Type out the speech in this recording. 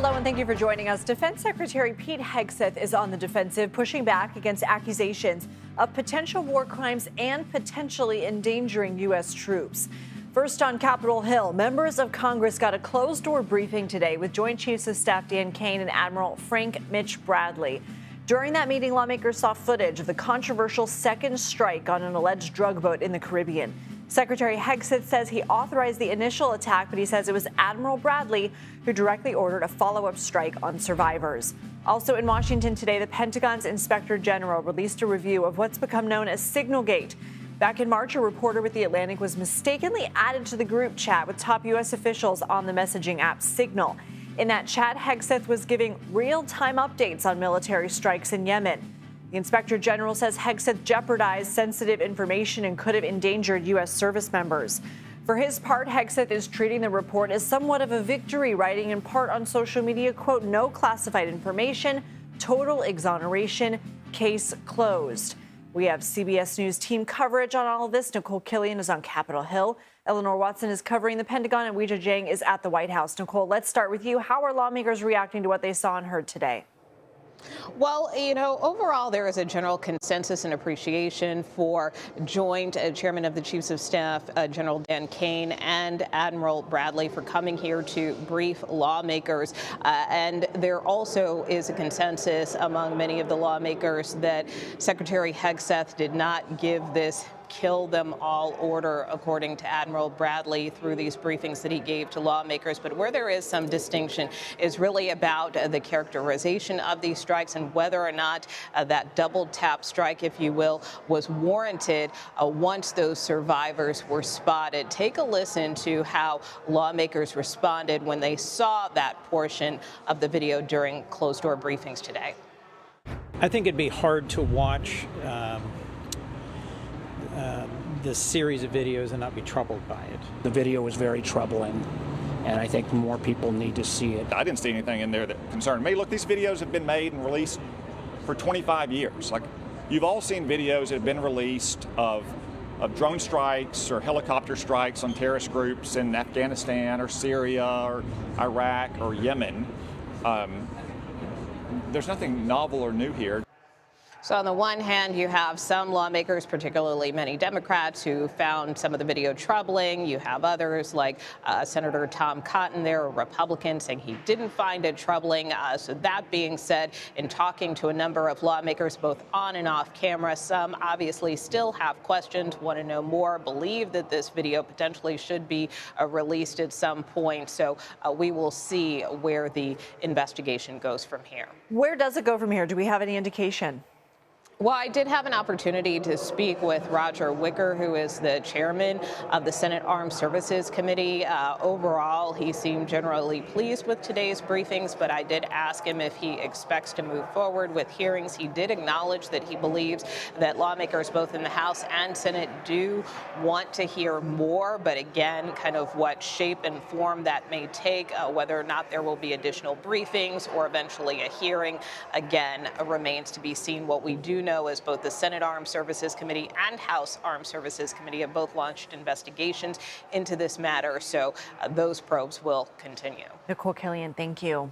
Hello and thank you for joining us. Defense Secretary Pete Hegseth is on the defensive, pushing back against accusations of potential war crimes and potentially endangering U.S. troops. First on Capitol Hill, members of Congress got a closed-door briefing today with Joint Chiefs of Staff Dan Kane and Admiral Frank Mitch Bradley. During that meeting, lawmakers saw footage of the controversial second strike on an alleged drug boat in the Caribbean. Secretary Hegseth says he authorized the initial attack, but he says it was Admiral Bradley who directly ordered a follow-up strike on survivors. Also in Washington today, the Pentagon's Inspector General released a review of what's become known as Signalgate. Back in March, a reporter with The Atlantic was mistakenly added to the group chat with top U.S. officials on the messaging app Signal. In that chat, Hegseth was giving real-time updates on military strikes in Yemen. The Inspector General says Hegseth jeopardized sensitive information and could have endangered U.S. service members. For his part, Hegseth is treating the report as somewhat of a victory, writing in part on social media, quote, "No classified information, total exoneration, case closed." We have CBS News team coverage on all of this. Nikole Killion is on Capitol Hill. Eleanor Watson is covering the Pentagon, and Weijia Jiang is at the White House. Nikole, let's start with you. How are lawmakers reacting to what they saw and heard today? Well, overall, there is a general consensus and appreciation for Joint Chairman of the Chiefs of Staff, General Dan Kane, and Admiral Bradley for coming here to brief lawmakers. And there also is a consensus among many of the lawmakers that Secretary Hegseth did not give this kill them all order, according to Admiral Bradley, through these briefings that he gave to lawmakers. But where there is some distinction is really about the characterization of these strikes and whether or not that double tap strike, if you will, was warranted once those survivors were spotted. Take a listen to how lawmakers responded when they saw that portion of the video during closed-door briefings today. I think it'd be hard to watch this series of videos and not be troubled by it. The video was very troubling, and I think more people need to see it. I didn't see anything in there that concerned me. Look, these videos have been made and released for 25 years. Like, you've all seen videos that have been released of drone strikes or helicopter strikes on terrorist groups in Afghanistan or Syria or Iraq or Yemen. There's nothing novel or new here. So on the one hand, you have some lawmakers, particularly many Democrats, who found some of the video troubling. You have others like Senator Tom Cotton there, a Republican, saying he didn't find it troubling. So that being said, in talking to a number of lawmakers, both on and off camera, some obviously still have questions, want to know more, believe that this video potentially should be released at some point. So we will see where the investigation goes from here. Where does it go from here? Do we have any indication? Well, I did have an opportunity to speak with Roger Wicker, who is the chairman of the Senate Armed Services Committee. Overall, he seemed generally pleased with today's briefings, but I did ask him if he expects to move forward with hearings. He did acknowledge that he believes that lawmakers both in the House and Senate do want to hear more, but again, kind of what shape and form that may take, whether or not there will be additional briefings or eventually a hearing, again, remains to be seen. What we do know is both the Senate Armed Services Committee and House Armed Services Committee have both launched investigations into this matter, so those probes will continue. Nikole Killion, thank you.